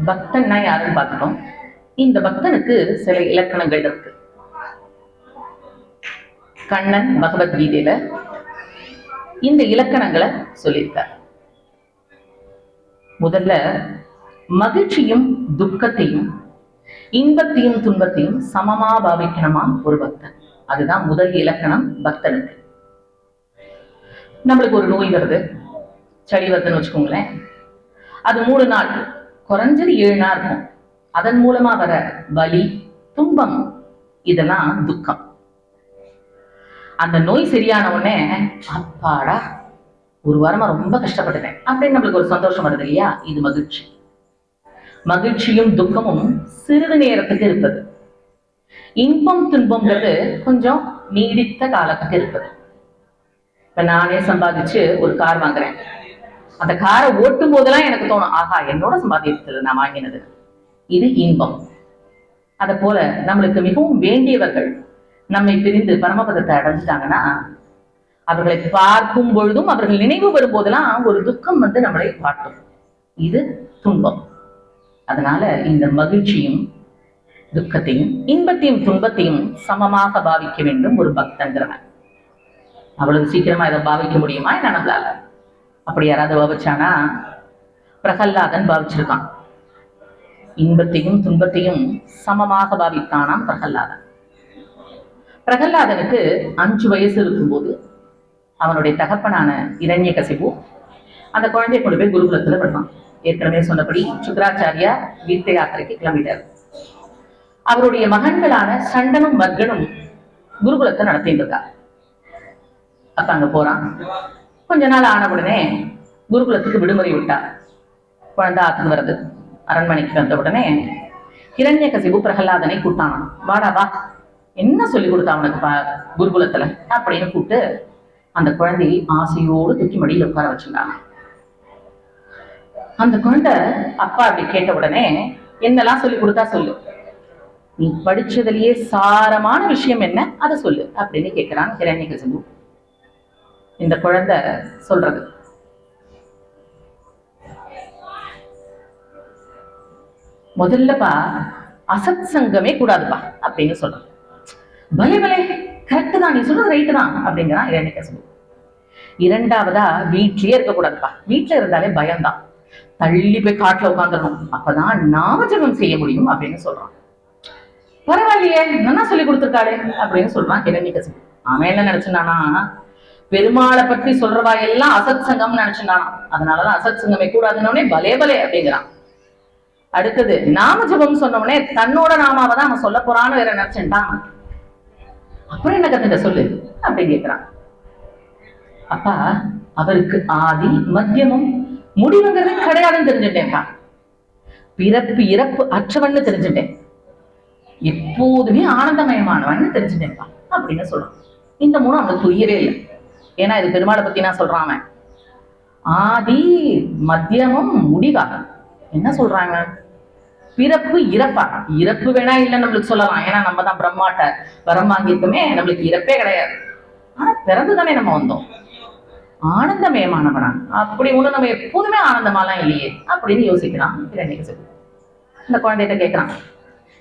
பக்தன்னா யாருன்னு பார்த்துட்டோம். இந்த பக்தனுக்கு சில இலக்கணங்கள் இருக்கு. கண்ணன் பகவத்கீதையில இந்த இலக்கணங்களை சொல்லியிருக்கார். முதல்ல மகிழ்ச்சியும் துக்கத்தையும் இன்பத்தையும் துன்பத்தையும் சமமா பாவிக்கணுமாம் ஒரு பக்தன். அதுதான் முதல் இலக்கணம் பக்தனுக்கு. நம்மளுக்கு ஒரு நோய் வருது, சளி வருதுன்னு வச்சுக்கோங்களேன். அது 3 நாள், குறைஞ்சது 7 நாள் இருக்கும். அதன் மூலமா வர வலி, துன்பம், இதெல்லாம் துக்கம். அந்த நோய் சரியான உடனே அப்பாடா ஒரு வாரமா ரொம்ப கஷ்டப்பட்டுட்டேன் அப்படின்னு நம்மளுக்கு ஒரு சந்தோஷம் வருது இல்லையா? இது மகிழ்ச்சி. மகிழ்ச்சியும் துக்கமும் சிறிது நேரத்துக்கு இருப்பது. இன்பம் துன்பம்ங்கிறது கொஞ்சம் நீடித்த காலத்துக்கு இருப்பது. இப்ப நானே சம்பாதிச்சு ஒரு கார் வாங்குறேன். அந்த காரை ஓட்டும் போதெல்லாம் எனக்கு தோணும், ஆஹா என்னோட சம்பாதியத்துல நான் வாங்கினது. இது இன்பம். அத போல நம்மளுக்கு மிகவும் வேண்டியவர்கள் நம்மை பிரிந்து பரமபதத்தை அடைஞ்சிட்டாங்கன்னா அவர்களை பார்க்கும் பொழுதும் அவர்கள் நினைவு வரும்போதெல்லாம் ஒரு துக்கம் வந்து நம்மளை வாட்டும். இது துன்பம். அதனால இந்த மகிழ்ச்சியும் துக்கத்தையும் இன்பத்தையும் துன்பத்தையும் சமமாக பாவிக்க வேண்டும் ஒரு பக்தங்கிறவன். அவ்வளவு சீக்கிரமா இதை பாவிக்க முடியுமா என்ன நம்மளால? அப்படி யாராவது பாவிச்சானா? பிரகல்லாதன் பாவிச்சிருக்கான். இன்பத்தையும் துன்பத்தையும் சமமாக பாவித்தானாம் பிரகல்லாதன். பிரகல்லாதனுக்கு 5 வயசு இருக்கும்போது அவனுடைய தகப்பனான இரண்யகசிபு அந்த குழந்தையை கொண்டு போய் குருகுலத்துல விடுவான். ஏற்கனவே சொன்னபடி சுக்கராச்சாரியா தீர்த்த யாத்திரைக்கு கிளம்பிட்டார். அவருடைய மகன்களான சண்டனும் மர்கனும் குருகுலத்தை நடத்திட்டு இருக்கார். அப்ப அங்க போறான். கொஞ்ச நாள் ஆன உடனே குருகுலத்துக்கு விடுமுறை விட்டார். குழந்தை ஆத்துக்கு வருது. அரண்மனைக்கு வந்த உடனே இரண்யகசிபு பிரகல்லாதனை கூட்டானான். வாடா வா, என்ன சொல்லி கொடுத்தா அவனுக்கு குருகுலத்துல அப்படின்னு கூப்பிட்டு அந்த குழந்தையை ஆசையோடு தூக்கி மடியில் உட்கார வச்சிருந்தாங்க. அந்த குழந்தை அப்பா அப்படி கேட்ட உடனே என்னெல்லாம் சொல்லி கொடுத்தா சொல்லு, நீ படிச்சதுலயே சாரமான விஷயம் என்ன அதை சொல்லு அப்படின்னு கேட்கிறான் இரண்யகசிபு. இந்த குழந்தை சொல்றது, முதல்லப்பா அசத் சங்கமே கூடாதுப்பா அப்படின்னு சொல்றான். பலே பலே கரெக்டு தான், நீ சொல்றது ரைட்டு தான் அப்படிங்கிறான் இரண்யகசிபு. இரண்டாவதா வீட்லயே இருக்கக்கூடாதுப்பா, வீட்டுல இருந்தாலே பயம்தான், தள்ளி போய் காட்டுல உட்காந்துடணும், அப்பதான் நாமஜபம் செய்ய முடியும் அப்படின்னு சொல்றான். பரவாயில்லையே நல்லா சொல்லி கொடுத்துருக்காளே அப்படின்னு சொல்றான் இரண்யகசிபு. அவன் என்ன நினைச்சுனானா, பெருமாளை பற்றி சொல்றவா எல்லாம் அசத் சங்கம் நினைச்சுனானா, அதனாலதான் அசத் சங்கமே கூடாதுன்னே பலே பலே அப்படிங்கிறான். அடுத்தது நாமஜபம் சொன்னவனே தன்னோட நாமாவை தான் அவன் சொல்ல போறான்னு வேற நினைச்சுட்டான். அப்புறம் என்ன கத்துட்ட சொல்லு அப்படின்னு கேட்கிறான். அப்பா அவருக்கு ஆதி மத்தியமும் முடிவுங்கிறது கிடையாதுன்னு தெரிஞ்சுட்டேன்ப்பா, பிறப்பு இறப்பு அற்றவன்னு தெரிஞ்சுட்டேன், எப்போதுமே ஆனந்தமயமானவன்னு தெரிஞ்சுட்டேன்ப்பா அப்படின்னு சொல்றான். இந்த 3 அவனுக்கு புரியவே இல்லை. ஏன்னா இது பெருமாளை பத்தி நான் சொல்றான். அவன் ஆதி மத்தியமும் முடிவா என்ன சொல்றாங்க? பிறப்பு இறப்பா? இறப்பு வேணா இல்லை நம்மளுக்கு சொல்லலாம், ஏன்னா நம்ம தான் பிரம்மாட்ட வரம் வாங்கியிருக்கோமே, நம்மளுக்கு இறப்பே கிடையாது. ஆனா பிறந்துதானே நம்ம வந்தோம். ஆனந்தமயமானவனா? அப்படி ஒண்ணு நம்ம எப்போதுமே ஆனந்தமாலாம் இல்லையே அப்படின்னு யோசிக்கிறான் இரண்யகசிபு. இந்த குழந்தைகிட்ட கேட்கிறான்,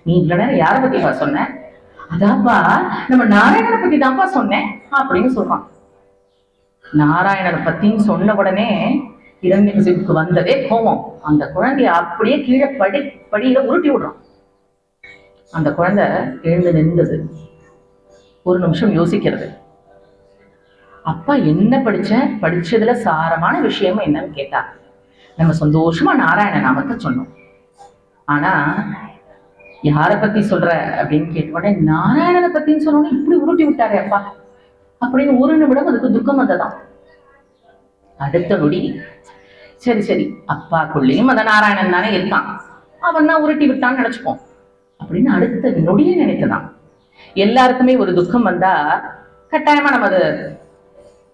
நீ இவ்வளவு நேரம் யாரை பத்திப்பா சொன்ன? அதாப்பா நம்ம நாராயணனை பத்தி தான்ப்பா சொன்னேன் அப்படின்னு சொல்றான். நாராயணனை பத்தின்னு சொன்ன உடனே இரண்யகசிபுக்கு வந்ததே கோபம். அந்த குழந்தைய அப்படியே கீழே படியில உருட்டி விடுறான். அந்த குழந்தை எழுந்து நின்றது. ஒரு நிமிஷம் யோசிக்கிறது. அப்பா என்ன படிச்சதுல சாரமான விஷயம் என்னன்னு கேட்டா, நம்ம சந்தோஷமா நாராயண நாமத்தை சொன்னோம். ஆனா யாரை பத்தி சொல்ற அப்படின்னு கேட்ட உடனே நாராயணனை பத்தின்னு சொன்னோன்னு இப்படி உருட்டி விட்டாரே அப்பா அப்படின்னு ஒரு நிமிடம் அதுக்கு துக்கம் வந்ததாம். அடுத்த நொடி சரி சரி அப்பாக்குள்ளேயும் அந்த நாராயணன் தானே இருக்கான், அவன் தான் உருட்டி விட்டான்னு நினைச்சுப்போம் அப்படின்னு அடுத்த நொடியே நினைத்ததான். எல்லாருக்குமே ஒரு துக்கம் வந்தா கட்டாயமா நம்ம அதை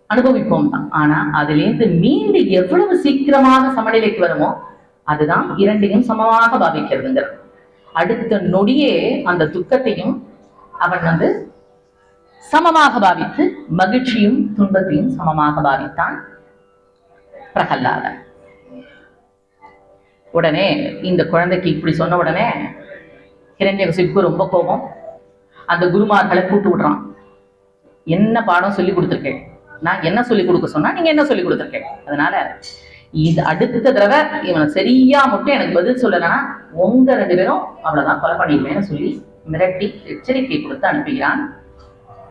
அனுபவிப்போம் தான். ஆனா அதுல இருந்து மீண்டு எவ்வளவு சீக்கிரமாக சமநிலைக்கு வருமோ அதுதான் இரண்டையும் சமமாக பாவிக்கிறதுங்கிற. அடுத்த நொடியே அந்த துக்கத்தையும் அவன் வந்து சமமாக பாவித்து மகிழ்ச்சியும் துன்பத்தையும் சமமாக பாவித்தான் பிரகல்லாதன். உடனே இந்த குழந்தைக்கு இப்படி சொன்ன உடனே ஹிரண்யகசிபுக்கு ரொம்ப கோபம். அந்த குருமார்களை கூட்டு விடுறான். என்ன பாடம் சொல்லி கொடுத்துருக்கேன், நான் என்ன சொல்லி கொடுக்க சொன்னா நீங்க என்ன சொல்லி கொடுத்துருக்கேன், அதனால இது அடுத்த தடவை இவனை சரியா மட்டும் எனக்கு பதில் சொல்லலைன்னா உங்க 2 பேரும் அவ்வளவுதான் கொலை பண்ணிடுவேன்னு சொல்லி மிரட்டி எச்சரிக்கை கொடுத்து அனுப்புகிறான்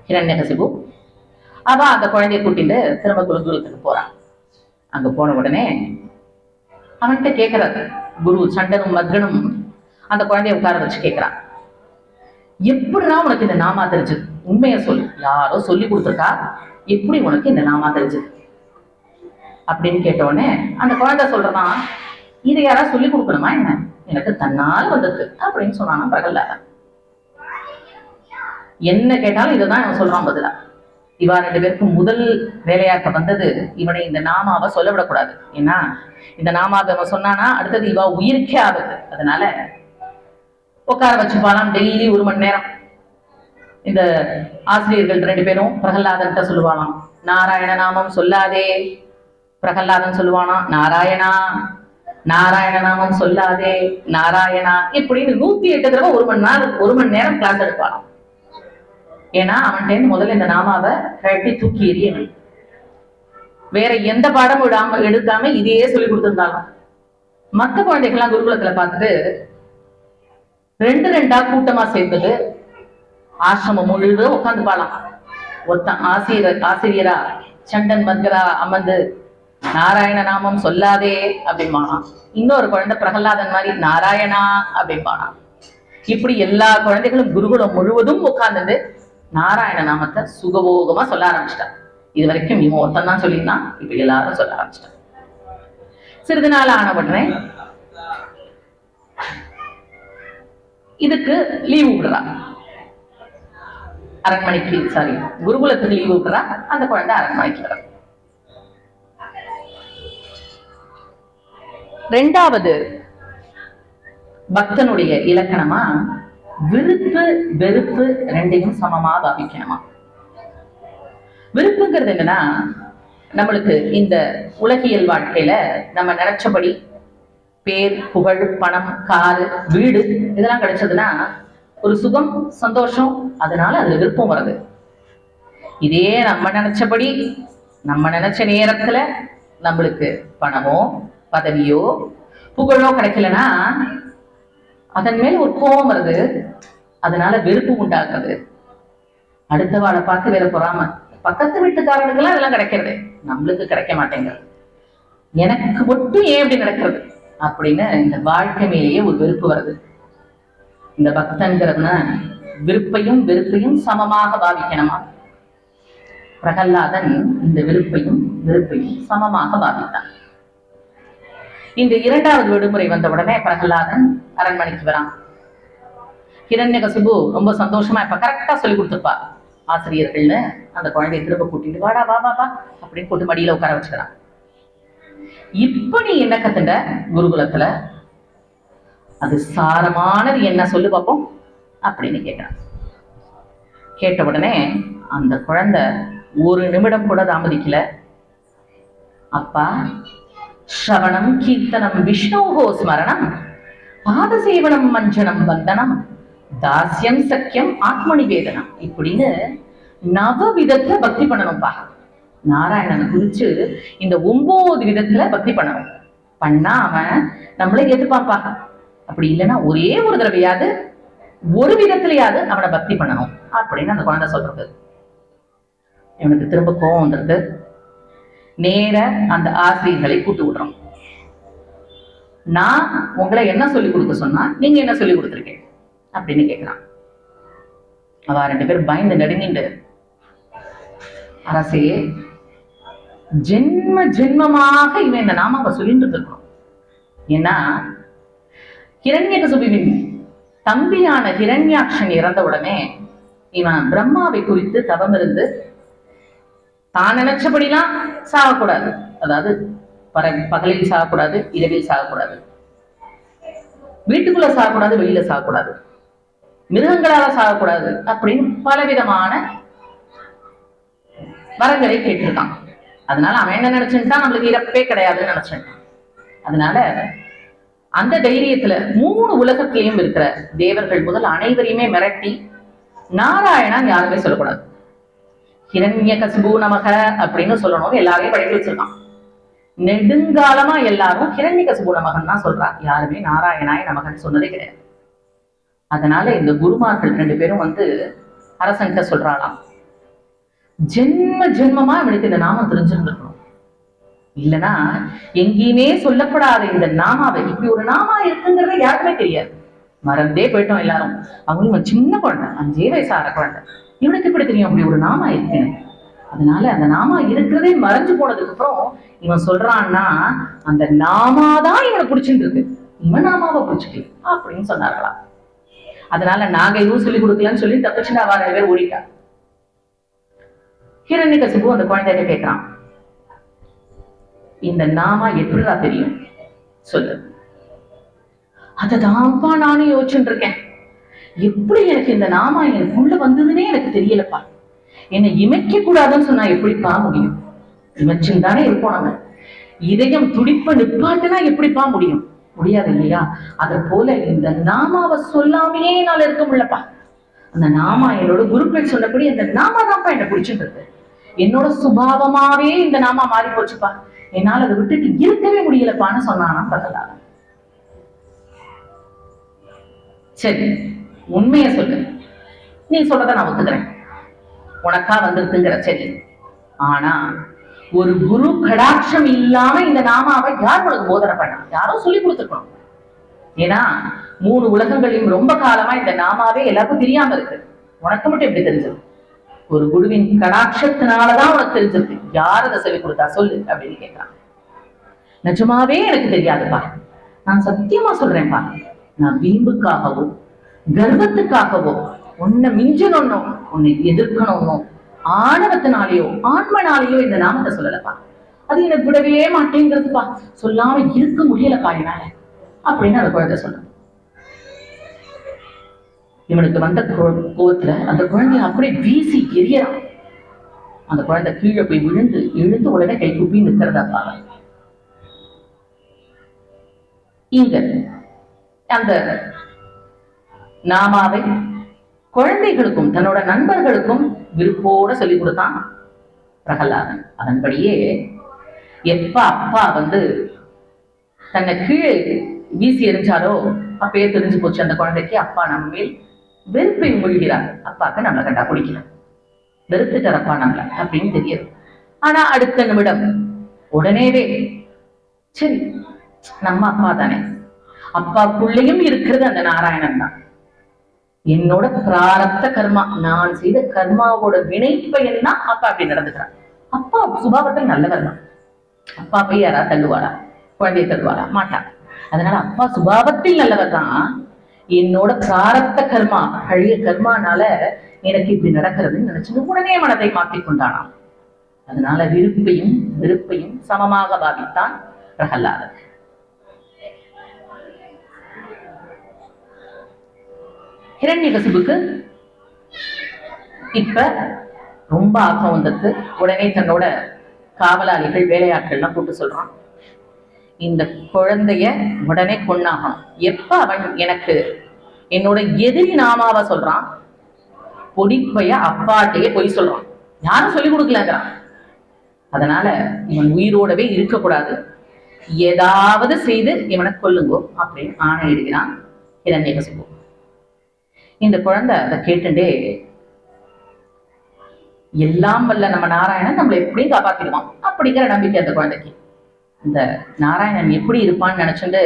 ஹிரண்யகசிபு. அவ அந்த குழந்தைய கூட்டிட்டு திரும்ப குருகுலத்துக்கு போறான். அங்க போன உடனே அவன்கிட்ட கேட்கறாரு குரு சண்டனும் மத்கனும் அந்த குழந்தைய உட்கார வச்சு கேட்கிறான், எப்படிதான் உனக்கு இந்த நாமா தெரிஞ்சது, உண்மையை சொல்லு, யாரோ சொல்லி கொடுத்துருக்கா, எப்படி உனக்கு இந்த நாமா தெரிஞ்சது அப்படின்னு கேட்ட உடனே அந்த குழந்தை சொல்றதான், இதை யாராவது சொல்லி கொடுக்கணுமா என்ன, எனக்கு தன்னால் வந்தது அப்படின்னு சொன்னானா பிரகலாதன். என்ன கேட்டாலும் இதைதான் அவன் சொல்றான் பதிலா. இவா 2 பேருக்கும் முதல் வேலையாக்க வந்தது இவனை இந்த நாமாவை சொல்ல விடக்கூடாது. ஏன்னா இந்த நாமாவை அவன் சொன்னானா அடுத்தது இவா உயிருக்கே ஆபத்து. அதனால உட்கார வச்சுப்பாலாம் டெய்லி 1 மணி நேரம். இந்த ஆசிரியர்கள் 2 பேரும் பிரகலாதன்கிட்ட சொல்லுவானாம், நாராயண நாமம் சொல்லாதே. பிரகலாதன் சொல்லுவானா, நாராயணா நாராயண நாமம் சொல்லாதே நாராயணா, இப்படின்னு 108 தடவை 1 மணி நேரம் கிளாஸ் எடுப்பானாம். ஏன்னா அவன்கிட்ட முதல்ல இந்த நாமாவை கழட்டி தூக்கி எறியணும். வேற எந்த பாடம் எடுக்காம இதையே சொல்லி கொடுத்திருந்தாலும் மற்ற குழந்தைகள்லாம் குருகுலத்துல பார்த்துட்டு 2 கூட்டமா சேர்ந்தது ஆசிரமம் முழுவதும் உட்காந்து பாலாம். ஆசிரியரா சண்டன் மத்கரா அமர்ந்து நாராயண நாமம் சொல்லாதே அப்படின்பானா. இன்னொரு குழந்தை பிரகலாதன் மாதிரி நாராயணா அப்படின்பானா. இப்படி எல்லா குழந்தைகளும் குருகுலம் முழுவதும் உட்கார்ந்து நாராயண நாமத்தை சுகபோகமா சொல்ல ஆரம்பிச்சிட்டான். இது வரைக்கும் இவன் ஒருத்தன் தான் சொல்லியிருந்தான், இப்ப எல்லாரும் சொல்ல ஆரம்பிச்சிட்டான். சிறிது நாள் ஆன உடனே இதுக்கு லீவு விடுறா. அரண்மனைக்கு குருகுலத்துக்கு லீவு விடுறா. அந்த குழந்தை அரண்மனைக்கு வர. 2வது பக்தனுடைய இலக்கணமா விருப்பு வெறுப்பு 2யும் சமமா பாவிக்கணுமா. விருப்புங்கிறது என்னன்னா, நம்மளுக்கு இந்த உலகியல் வாழ்க்கையில நம்ம நினைச்சபடி பேர் புகழ் பணம் காரு வீடு இதெல்லாம் கிடைச்சதுன்னா ஒரு சுகம் சந்தோஷம், அதனால அதுல விருப்பம் வருது. இதே நம்ம நினைச்சபடி நம்ம நினைச்ச நேரத்துல நம்மளுக்கு பணமோ பதவியோ புகழோ கிடைக்கலன்னா அதன் மேல் ஒரு கோபம் வருது, அதனால வெறுப்பு உண்டாக்குது. அடுத்த வாழை பார்த்து வேற பொறாம. பக்கத்து வீட்டுக்காரனுக்கெல்லாம் இதெல்லாம் கிடைக்கிறது, நம்மளுக்கு கிடைக்க மாட்டேங்கிறது, எனக்கு மட்டும் ஏன் இப்படி நடக்கிறது அப்படின்னு இந்த வாழ்க்கை மேலேயே ஒரு வெறுப்பு வருது. இந்த பக்தன்கிறதுனா விருப்பையும் வெறுப்பையும் சமமாக பாவிக்கணுமா. பிரகலாதன் இந்த விருப்பையும் வெறுப்பையும் சமமாக பாவித்தான். இந்த 2வது விடுமுறை வந்த உடனே பிரகலாதன் அரண்மனைக்கு வரான். ஹிரண்யகசிபு ரொம்ப சந்தோஷமா இப்ப கரெக்டா சொல்லி கொடுத்துருப்பா ஆசிரியர்கள்னு அந்த குழந்தைய திரும்ப கூட்டிட்டு வாடா வா வா வா அப்படின்னு கூட்டு மடியில உட்கார வச்சுக்கிறான். இப்ப நீ என்ன கத்துண்ட குருகுலத்துல, அது சாரமானது என்ன சொல்லு பார்ப்போம் அப்படின்னு கேட்கிறான். கேட்ட உடனே அந்த குழந்தை 1 நிமிடம் கூட தாமதிக்கல. அப்பா, ஸ்ரவணம் கீர்த்தனம் விஷ்ணோகோ ஸ்மரணம் பாதசேவனம் மஞ்சனம் வந்தனம் தாஸ்யம் சக்கியம் ஆத்மநிவேதனம் இப்படின்னு 9 விதத்துல பக்தி பண்ணணும்பா. நாராயணனை குறிச்சு இந்த 9 விதத்துல பக்தி பண்ணணும். பண்ணா அவன் நம்மளை ஏத்துப்பாப்பா. அப்படி இல்லைன்னா ஒரே ஒரு தடவையாவது 1 விதத்திலேயாவது அவனை பக்தி பண்ணணும் அப்படின்னு அந்த குழந்தை சொல்றது. இவனுக்கு திரும்ப கோபம் வந்துருது. நேர அந்த ஆசிரியர்களை கூட்டு விடுறோம். நான் உங்களை என்ன சொல்லி கொடுக்க சொன்னா நீங்க என்ன சொல்லி கொடுத்துருக்கீங்க அப்படின்னு கேட்கிறான். அவ 2 பேரும் பயந்து நடுங்கிண்டு, அரசே, ஜென்ம ஜென்மமாக இவன் இந்த நாம சொல்லிட்டு இருக்கணும். ஏன்னா ஹிரண்யகசிபுவின் தம்பியான ஹிரண்யாக்ஷன் இறந்த உடனே இவன் பிரம்மாவை குறித்து தவம் இருந்து தான் நினைச்சபடிலாம் சாகக்கூடாது, அதாவது பகலில் சாகக்கூடாது, இரவில் சாகக்கூடாது, வீட்டுக்குள்ள சாகக்கூடாது, வெளியில சாகக்கூடாது, மிருகங்களால சாகக்கூடாது அப்படின்னு பலவிதமான வரங்களை கேட்டிருக்கான். அதனால அவன் என்ன நினைச்சுட்டான், நம்மளுக்கு இறப்பே கிடையாதுன்னு நினைச்சிட்டான். அதனால அந்த தைரியத்துல 3 உலகத்திலையும் இருக்கிற தேவர்கள் முதல் அனைவரையுமே மிரட்டி நாராயணா யாருமே சொல்லக்கூடாது, ஹிரண்யகசிபு நமக அப்படின்னு சொல்லணும்னு எல்லாரையும் படிக்க வச்சிருக்கான். நெடுங்காலமா எல்லாரும் ஹிரண்யகசிபு நமகன் தான் சொல்றாங்க, யாருமே நாராயணாய் நமகன் சொன்னதே கிடையாது. அதனால இந்த குருமார்கள் 2 பேரும் அரசன்கிட்ட சொல்றாளாம், ஜென்ம ஜென்மமா இவனுக்கு இந்த நாமம் தெரிஞ்சிருந்திருக்கணும், இல்லைன்னா எங்கேயுமே சொல்லப்படாத இந்த நாமாவை, இப்படி ஒரு நாமா இருக்குங்கிறத யாருக்குமே தெரியாது, மறந்தே போயிட்டோம் எல்லாரும். அவங்களும் சின்ன குழந்தை, 5 வயசான குழந்தை, இவனுக்கு எப்படி தெரியும் அப்படி ஒரு நாமா இருக்குன்னு? அதனால அந்த நாமா இருக்கிறதே மறைஞ்சு போனதுக்கு அப்புறம் இவன் சொல்றான்னா அந்த நாமாதான் இவனை பிடிச்சிட்டு இருக்கு, இவன் நாமாவை பிடிச்சிட்டு அப்படின்னு சொன்னார்களா. அதனால நாங்க எதுவும் சொல்லிக் கொடுக்கலன்னு சொல்லி தப்பிச்சுட்டா வார பேர் ஓடிட்டா. ஹிரண்யகசிபு அந்த குழந்தைகிட்ட கேட்கிறான், இந்த நாமா எப்படிடா தெரியும் சொல்லு. அததான்ப்பா நானும் யோசிச்சுட்டு இருக்கேன், எப்படி எனக்கு இந்த நாமா எனக்குள்ள வந்ததுன்னே எனக்கு தெரியலப்பா, என்னை இமைக்க கூடாதுன்னு சொன்னா எப்படிப்பா முடியும்? இமைச்சுன்னு தானே இருப்போம் நம்ம, இதயம் துடிப்ப நிப்பாட்டுனா எப்படிப்பா முடியும்? முடியாது இல்லையா? அத போல இந்த நாமாவை சொல்லாமையே என்னால இருக்க முடியலப்பா. அந்த நாமா என்னோட குருக்கள் சொன்னபடி அந்த நாமா தான்ப்பா என்ன பிடிச்சிட்டு இருக்கு, என்னோட சுபாவமாவே இந்த நாமா மாறி போச்சுப்பா, என்னால அதை விட்டுட்டு இருக்கவே முடியலப்பான்னு சொன்னானா பிரகலாதன். சரி உண்மைய சொல்லு, நீ சொல்றத நான் ஒத்துக்கிறேன், உனக்கா வந்திருக்குங்கிற சரி, ஆனா ஒரு குரு கடாட்சம் இல்லாம இந்த நாமாவை யார் உனக்கு போதனை பண்ணா? யாரோ சொல்லி கொடுத்துருக்கணும். ஏன்னா 3 உலகங்களையும் ரொம்ப காலமா இந்த நாமாவே எல்லாருக்கும் தெரியாம இருக்கு, உனக்கு மட்டும் எப்படி தெரிஞ்சது? ஒரு குருவின் கடாட்சத்தினாலதான் உனக்கு தெரிஞ்சிருக்கு, யார் அதை சொல்லி கொடுத்தா சொல்லு அப்படின்னு கேட்கிறான். நிஜமாவே எனக்கு தெரியாதுப்பா, நான் சத்தியமா சொல்றேன்ப்பா, நான் வீம்புக்காகவோ கர்வத்துக்காகவோ உன்னை மிஞ்சணும்னோ உன்னை எதிர்க்கணும்னோ ஆணவத்தினாலேயோ ஆன்மனாலேயோ இந்த நாமத்தை சொல்லலப்பா, அது எனக்கு விடவே மாட்டேங்கிறதுப்பா, சொல்லாம இருக்க முடியலப்பா என்னால அப்படின்னு அந்த குழந்தை சொல்ற. இவனுக்கு வந்த கோவத்துல அந்த குழந்தைய அப்படியே வீசி எரியறான். அந்த குழந்தை கீழே போய் எழுந்து உடனே கை குப்பி நிற்கிறதா. இங்க அந்த நாமாவை குழந்தைகளுக்கும் தன்னோட நண்பர்களுக்கும் விருப்போட சொல்லிக் கொடுத்தான் பிரகலாதன். அதன்படியே எப்ப அப்பா தன்னை கீழே வீசி எரிஞ்சாரோ அப்பயே தெரிஞ்சு போச்சு அந்த குழந்தைக்கு, அப்பா நம்ம மேல் வெறுப்பை மூழ்கிறார், அப்பாக்கு நம்மளை கண்டா பிடிக்கல, வெறுத்துட்டார் அப்பா நம்மள அப்படின்னு தெரியாது. ஆனா அடுத்த நிமிடம் உடனேவே சரி நம்ம அப்பா தானே, அப்பாக்குள்ளேயும் இருக்கிறது அந்த நாராயணன் தான், என்னோட பிராரப்த கர்மா, நான் செய்த கர்மாவோட வினை பயன் தான் அப்பா அப்படி நடந்துக்கிறான். அப்பா சுபாவத்தில் நல்லவர் தான், அப்பா போய் யாராவது தள்ளுவாரா, குழந்தைய தள்ளுவாரா? மாட்டான். அதனால அப்பா சுபாவத்தில் நல்லவர் தான், என்னோட பிராரப்த கர்மா பழைய கர்மானால எனக்கு இப்படி நடக்கிறதுன்னு நினைச்சு உடனே மனதை மாற்றிக் கொண்டானாம். அதனால விருப்பையும் வெறுப்பையும் சமமாக பாவித்தான் பிரகலாதன். ஹிரண்யகசிபுக்கு இப்ப ரொம்ப ஆக்கம் வந்தது. உடனே தன்னோட காவலாளிகள் வேலையாட்கள்லாம் கூப்பிட்டு சொல்றான், இந்த குழந்தைய உடனே கொன்னாகணும். எப்ப அவன் எனக்கு என்னோட எதிரி நாமாவ சொல்றான், பொடிப்பைய அப்பாட்டையே பொய் சொல்றான், யாரும் சொல்லிக் கொடுக்கலங்கிறான். அதனால இவன் உயிரோடவே இருக்கக்கூடாது, ஏதாவது செய்து இவனை கொல்லுங்கோ அப்படின்னு ஆணையிடுகிறான் ஹிரண்யகசிபு. இந்த குழந்தை அதை கேட்டுட்டே, எல்லாம் வல்ல நம்ம நாராயணன் நம்மளை எப்படியும் காப்பாத்திடுவான் அப்படிங்கிற நம்பிக்கை அந்த குழந்தைக்கு. இந்த நாராயணன் எப்படி இருப்பான்னு நினைச்சுட்டு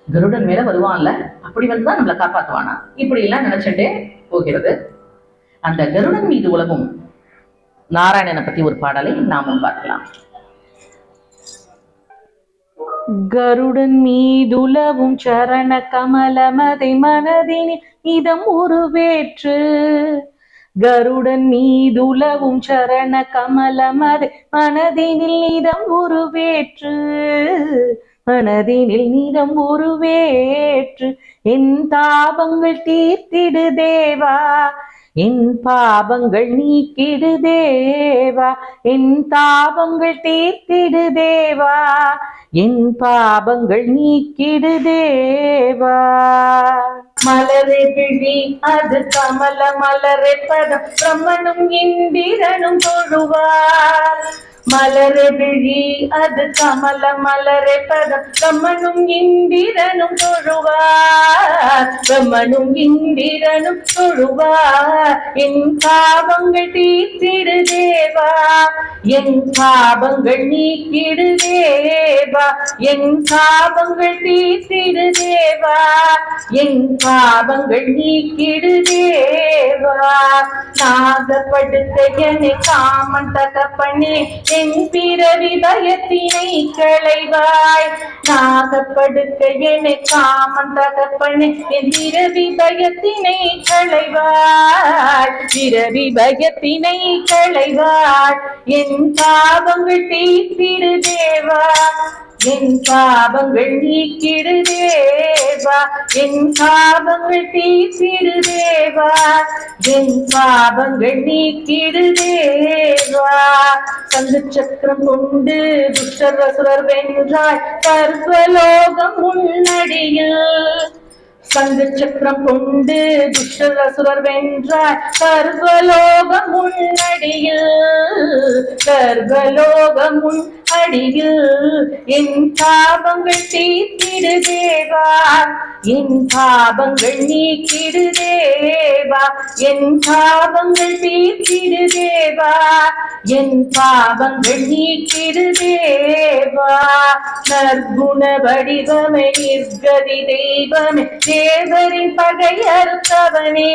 கருடன் மேல வருவான்ல, அப்படி வந்துதான் நம்மளை காப்பாத்துவானா இப்படி எல்லாம் நினைச்சுட்டே போகிறது. அந்த கருடன் மீது உலகும் நாராயணனை பத்தி ஒரு பாடலை நாமும் பார்க்கலாம். கருடன் மீதுலவும் சரண கமலமதை மனதினில் இதம் உருவேற்று, கருடன் மீதுலவும் சரண கமலமதை மனதினில் இதம் உருவேற்று, மனதினில் நீதம் உருவேற்று, என் தாபங்கள் தீர்த்திடு தேவா, என் பாவங்கள் நீக்கிடு தேவா, என் தாபங்கள் தீர்த்திடு தேவா, என் பாவங்கள் நீக்கிடு தேவா. மலரை விழி அது கமல மலரை பதம் பிரம்மனும் இந்திரனும் தொழுவார். மலரை விழி அது கமல மலரை பதம் பிரம்மனும் இந்திரனும் தொழுவார். பிரம்மனும் இந்திரனும் தொழுவார். என் பாவங்கள் தீர்த்திடு தேவா, என் பாவங்கள் நீக்கிடு தேவா, என் பாவங்கள் தீர்த்திடு தேவா, என் பாவங்கள் நீக்கிடு தேவா. நாகப்படுத்தையனை காமன் தகப்பனே, என் பிறவி பயத்தினை களைவாய். நாகப்படுக்கையனை காமன் தகப்பனே, என் பிறவி பயத்தினை களைவாய், பிறவி பயத்தினை களைவாய். என் பாவங்கள் தீர்த்திடு தேவா, என் பாவங்கள் நீக்கிடு தேவா, என் பாவங்கள் தீர்த்திடு தேவா, என் பாவங்கள் நீக்கிடு தேவா. சங்கு சக்கரம் கொண்டு துஷ்டர் அசுரர் வென்றாய் சர்வலோகம் முன்னடியில். சங்கு சக்கரம் கொண்டு துஷ்டர் அசுரர் வென்றாய் சர்வலோகம் முன்னடியில், சர்வலோகம் முன்னடியில். என் பாவங்கள் தீர்த்திடு தேவா, என் பாவங்கள் நீக்கிடு தேவா, என் பாவங்கள் தீர்த்திடு தேவா, என் பாவங்கள் நீக்கிடு தேவா. நற்குண வடிவமே நிர்கதி தெய்வமே, தேவரின் பகை அறுத்தவனே.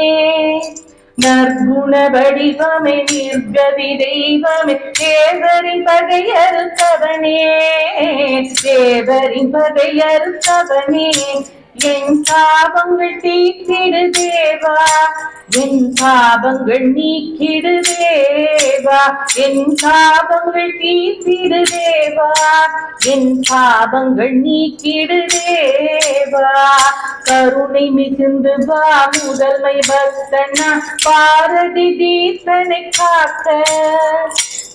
நற்குண வடிவமே நிர்கதி தெய்வமே, தேவரின் பகை அறுத்தவனே, தேவரின் பகை அறுத்தவனே. என் பாவங்கள் தீர்த்திடு தேவா, என் பாவங்கள் நீக்கிடு தேவா, என் பாவங்கள் தீர்த்திடு தேவா, என் பாவங்கள் நீக்கிடு தேவா. கருணை மிகுந்து வா முதல்மை பக்தனா, பாரதி தீர்த்தனை காக்க.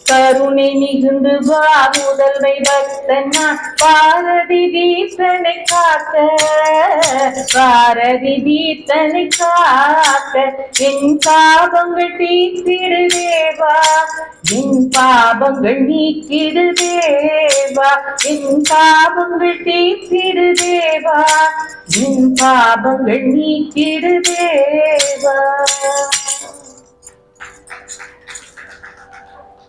கருணை மிகுந்து வா முதல்மை பக்தனா, பாரதி தீர்த்தனை காக்க, பாரதி தீர்த்தனை காக்க. என் பாவங்கள் தீர்த்திடு தேவா, என் பாவங்கள் நீக்கிடு தேவா, என் பாவங்கள் தீர்த்திடு தேவா, என் பாவங்கள் நீக்கிடு தேவா.